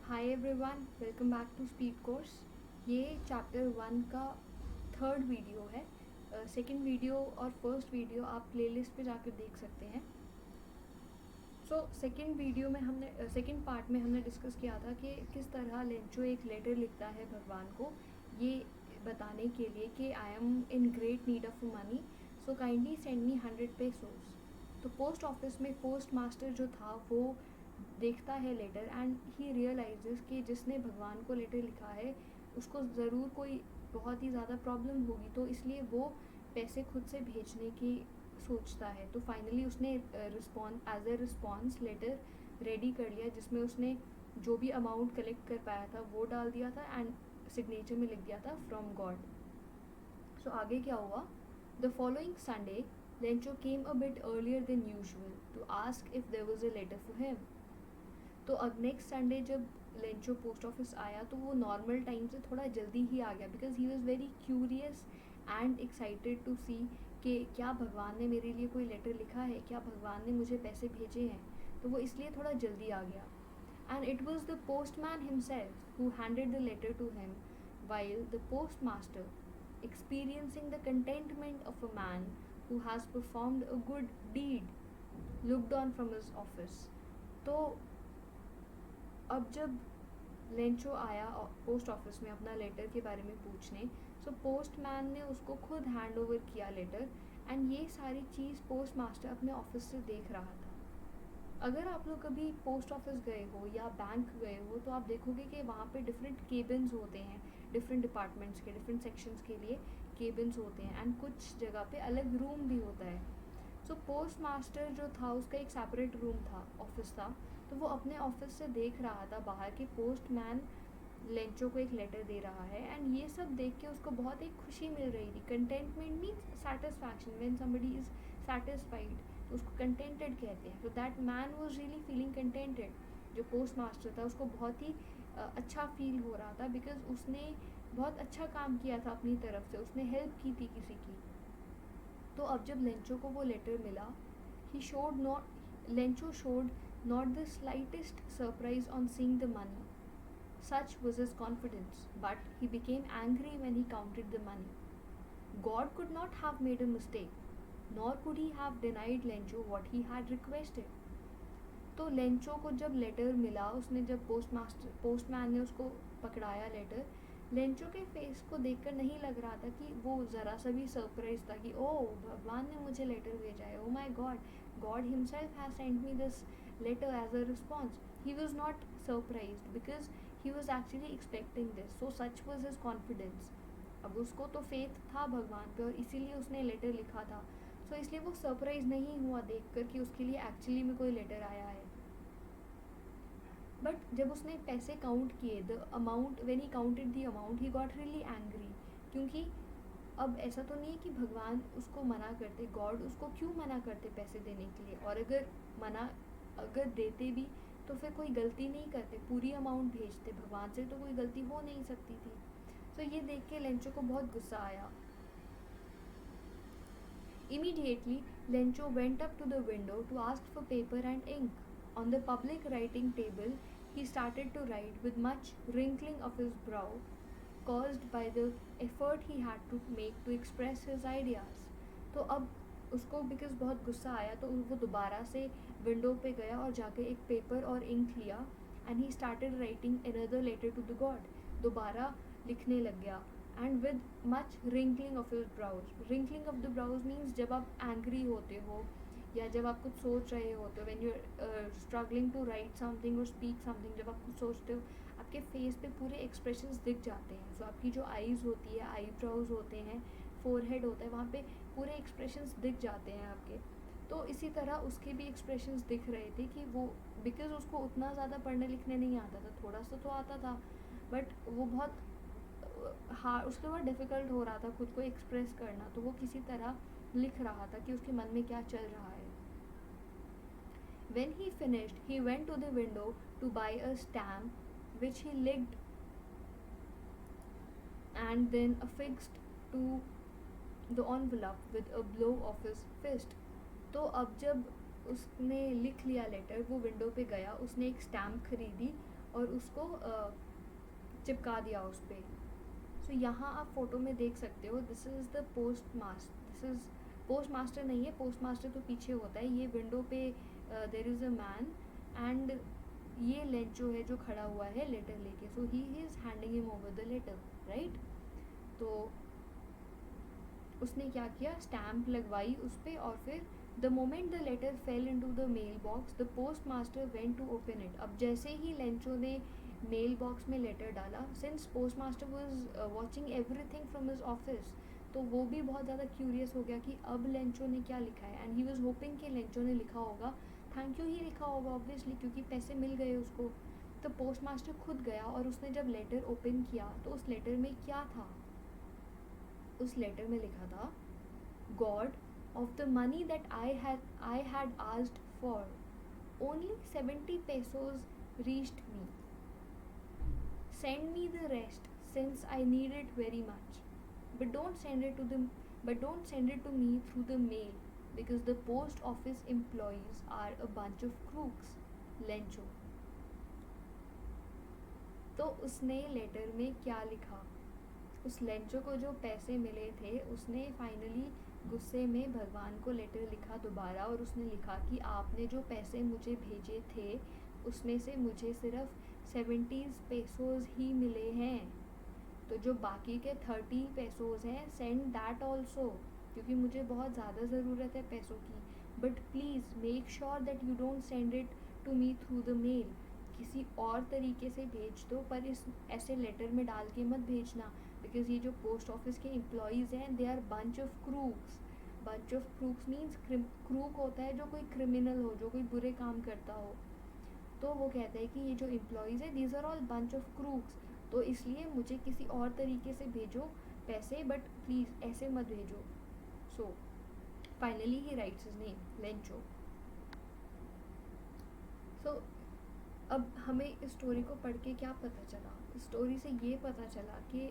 Hi everyone, welcome back to speed course. ये chapter 1 का third video है। Second video और फर्स्ट वीडियो आप प्लेलिस्ट पे जाकर देख सकते हैं। सेकंड वीडियो में हमने सेकंड पार्ट में हमने डिस्कस किया था कि किस तरह लेंचो एक लेटर लिखता है भगवान को, ये बताने के लिए कि I am in great need of money, so kindly send me 100 pesos. तो पोस्ट ऑफिस में पोस्ट मास्टर जो था वो देखता है लेटर एंड ही रियलाइजेस कि जिसने भगवान को लेटर लिखा है उसको ज़रूर कोई बहुत ही ज़्यादा प्रॉब्लम होगी, तो इसलिए वो पैसे खुद से भेजने की सोचता है। तो फाइनली उसने response as a response letter ready कर लिया, जिसमें उसने जो भी अमाउंट कलेक्ट कर पाया था वो डाल दिया था एंड सिग्नेचर में लिख दिया था फ्रॉम गॉड। सो आगे क्या हुआ? The following Sunday Lencho came a bit earlier than usual to ask if there was a letter for him. तो अब नेक्स्ट संडे जब लेंचो पोस्ट ऑफिस आया तो वो नॉर्मल टाइम से थोड़ा जल्दी ही आ गया, because he was very curious and excited to see कि क्या भगवान ने मेरे लिए कोई लेटर लिखा है, क्या भगवान ने मुझे पैसे भेजे हैं। तो वो इसलिए थोड़ा जल्दी आ गया। And it was the postman himself who handed the letter to him, while the postmaster, experiencing the contentment of a man who has performed a good deed, looked on from his office. तो अब जब Lencho आया post office में अपना letter के बारे में पूछने, सो पोस्टमैन ने उसको खुद हैंड ओवर किया लेटर, एंड ये सारी चीज़ पोस्ट मास्टर अपने ऑफिस से देख रहा था। अगर आप लोग कभी पोस्ट ऑफिस गए हो या बैंक गए हो तो आप देखोगे कि वहाँ पे डिफरेंट केबिन्स होते हैं, डिफरेंट डिपार्टमेंट्स के डिफरेंट सेक्शंस के लिए केबिन्स होते हैं एंड कुछ जगह पे अलग रूम भी होता है। सो पोस्ट मास्टर जो था उसका एक सेपरेट रूम था, ऑफिस था। तो वो अपने ऑफिस से देख रहा था बाहर कि पोस्टमैन लेंचो को एक लेटर दे रहा है, एंड ये सब देख के उसको बहुत एक खुशी मिल रही थी। Contentment means satisfaction, when somebody is satisfied तो उसको कंटेंटेड कहते हैं। तो that man was really feeling contented. जो पोस्ट मास्टर था उसको बहुत ही अच्छा फील हो रहा था, बिकॉज उसने बहुत अच्छा काम किया था अपनी तरफ से, उसने हेल्प की थी किसी की। तो अब जब लेंचो को वो लेटर मिला, he showed not Lencho showed not the slightest surprise on seeing the money. Such was his confidence, but he became angry when he counted the money. God could not have made a mistake, nor could he have denied Lencho what he had requested. तो Lencho को जब letter मिला, उसने जब postman ने उसको पकड़ाया letter, Lencho के फेस को देखकर नहीं लग रहा था कि वो ज़रा सा भी सरप्राइज था कि ओह भगवान ने मुझे लेटर भेजा है, oh my god, god himself has sent me this letter as a response. He was not surprise because he was actually expecting this, so such was his confidence. अब उसको तो फेथ था भगवान पे और इसीलिए उसने लेटर लिखा था। सो इसलिए वो सरप्राइज नहीं हुआ देख कर कि उसके लिए एक्चुअली में कोई लेटर आया है। बट जब उसने पैसे काउंट किए, the amount, when he counted the amount, he got really angry. क्योंकि अब ऐसा तो नहीं है कि भगवान उसको मना करते, गॉड उसको क्यों मना करते पैसे देने के लिए, और अगर देते भी तो फिर कोई गलती नहीं करते, पूरी अमाउंट भेजते, भगवान से तो कोई गलती हो नहीं सकती थी। तो ये देख के लेंचो को बहुत गुस्सा आया। Immediately, Lencho went up to the window to ask for paper and ink. On the public writing table, he started to write with much wrinkling of his brow, caused by the effort he had to make to express his ideas. तो अब उसको because बहुत गुस्सा आया तो वो दोबारा से विंडो पे गया और जाके एक पेपर और इंक लिया, and he started writing another letter to the god. दोबारा लिखने लग गया, and with much wrinkling of his brows. Wrinkling of the brows means जब आप एंग्री होते हो या जब आप कुछ सोच रहे होते हो, when you are struggling to write something और स्पीक समथिंग, जब आप कुछ सोचते हो आपके फेस पे पूरे एक्सप्रेशंस दिख जाते हैं। सो आपकी जो आईज़ होती है, आईब्राउज होते हैं, फोरहेड होता है, वहाँ पे पूरे एक्सप्रेशंस दिख जाते हैं आपके। तो इसी तरह उसके भी एक्सप्रेशंस दिख रहे थे कि वो, बिकॉज उसको उतना ज़्यादा पढ़ने लिखने नहीं आता था, थोड़ा सा तो आता था, बट वो बहुत उसके बहुत डिफ़िकल्ट हो रहा था खुद को एक्सप्रेस करना। तो वो किसी तरह लिख रहा था कि उसके मन में क्या चल रहा है। When he finished, he went to the window to buy a stamp which he licked and then affixed to the envelope with a blow of his fist. तो अब जब उसने लिख लिया लेटर, वो विंडो पे गया, उसने एक स्टैम्प खरीदी और उसको चिपका दिया उस पर. सो यहाँ आप फोटो में देख सकते हो, this is the post master. This is post master नहीं है, पोस्ट मास्टर तो पीछे होता है. ये विंडो पे there is a man and ये लेंचो है जो खड़ा हुआ है लेटर लेके. So he is handing him over the letter, right. तो उसने क्या किया, स्टैम्प लगवाई उस पर और फिर the moment the letter fell into the mailbox the postmaster went to open it. अब जैसे ही लेंचो ने मेल बॉक्स में लेटर डाला, since postmaster was watching everything from his office, तो वो भी बहुत ज़्यादा क्यूरियस हो गया कि अब लेंचो ने क्या लिखा है. एंड ही वॉज होपिंग कि लेंचो ने लिखा होगा थैंक यू ही लिखा होगा ऑब्वियसली, क्योंकि पैसे मिल गए उसको. तो पोस्ट मास्टर खुद गया और उसने जब लेटर ओपन किया तो उस लेटर में क्या था, उस लेटर में लिखा था, God of the money that I had asked for only 70 pesos reached me. Send me the rest since I need it very much. But don't send it to me through the mail because the post office employees are a bunch of crooks. Lencho. तो उसने letter में क्या लिखा, उस Lencho को जो पैसे मिले थे उसने फाइनली गुस्से में भगवान को लेटर लिखा दोबारा, और उसने लिखा कि आपने जो पैसे मुझे भेजे थे उसमें से मुझे सिर्फ 70 pesos ही मिले हैं. तो जो बाकी के 30 pesos हैं सेंड दैट ऑल्सो, क्योंकि मुझे बहुत ज़्यादा ज़रूरत है पैसों की. But please make sure that you don't send it to me through the mail. किसी और तरीके से भेज दो, पर इस ऐसे लेटर में डाल के मत भेजना, बिकॉज ये जो पोस्ट ऑफिस के एम्प्लॉयज़ हैं they are bunch of crooks. Bunch of crooks means crook होता है जो कोई क्रिमिनल हो, जो कोई बुरे काम करता हो. तो वो कहता है कि ये जो एम्प्लॉयज़ है these are all bunch of crooks, तो इसलिए मुझे किसी और तरीके से भेजो पैसे, बट प्लीज़ ऐसे मत भेजो. So finally he writes his name Lencho. So अब हमें इस स्टोरी को पढ़ के क्या पता चला, इस स्टोरी से ये पता चला कि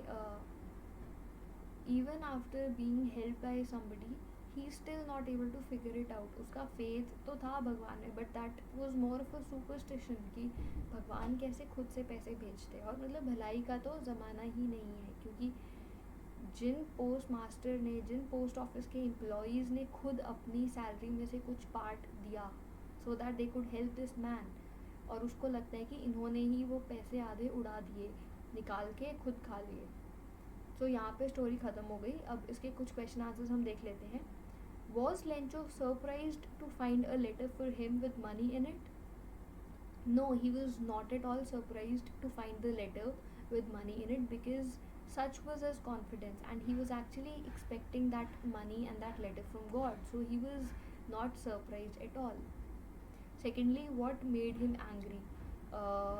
even after being help by somebody he still not able to figure it out. उसका फेथ तो था भगवान में, but that was more of a superstition कि भगवान कैसे खुद से पैसे भेजते. और मतलब भलाई का तो ज़माना ही नहीं है, क्योंकि जिन पोस्ट मास्टर ने, जिन पोस्ट ऑफिस के एम्प्लॉयज़ ने खुद अपनी सैलरी में से कुछ पार्ट दिया so that they could help this man, और उसको लगता है कि इन्होंने ही वो पैसे आधे उड़ा दिए, निकाल के खुद खा लिए. सो यहाँ पे स्टोरी ख़त्म हो गई. अब इसके कुछ क्वेश्चन आंसर्स हम देख लेते हैं. Was Lencho surprised to find a letter for him with money in it? No, he was not at all surprised to find the letter with money in it, because such was his confidence, and he was actually expecting that money and that letter from God. So he was not surprised at all. Secondly, what made him angry?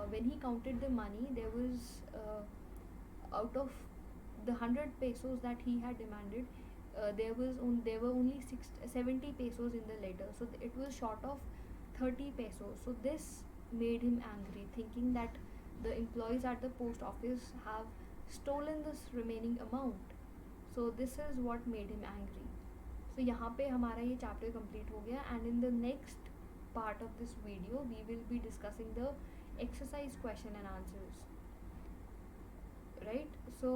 When he counted the money, there was out of the 100 pesos that he had demanded, there were only 70 pesos in the letter, so it was short of 30 pesos. So this made him angry, thinking that the employees at the post office have stolen this remaining amount. So this is what made him angry. So यहाँ पे हमारा ये chapter complete हो गया, and in the next part of this video we will be discussing the exercise question and answers, right? So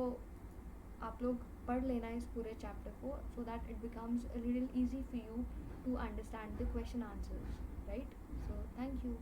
आप लोग पढ़ लेना इस पूरे चैप्टर को, so that it becomes a little easy for you to understand the question answers, right? So thank you.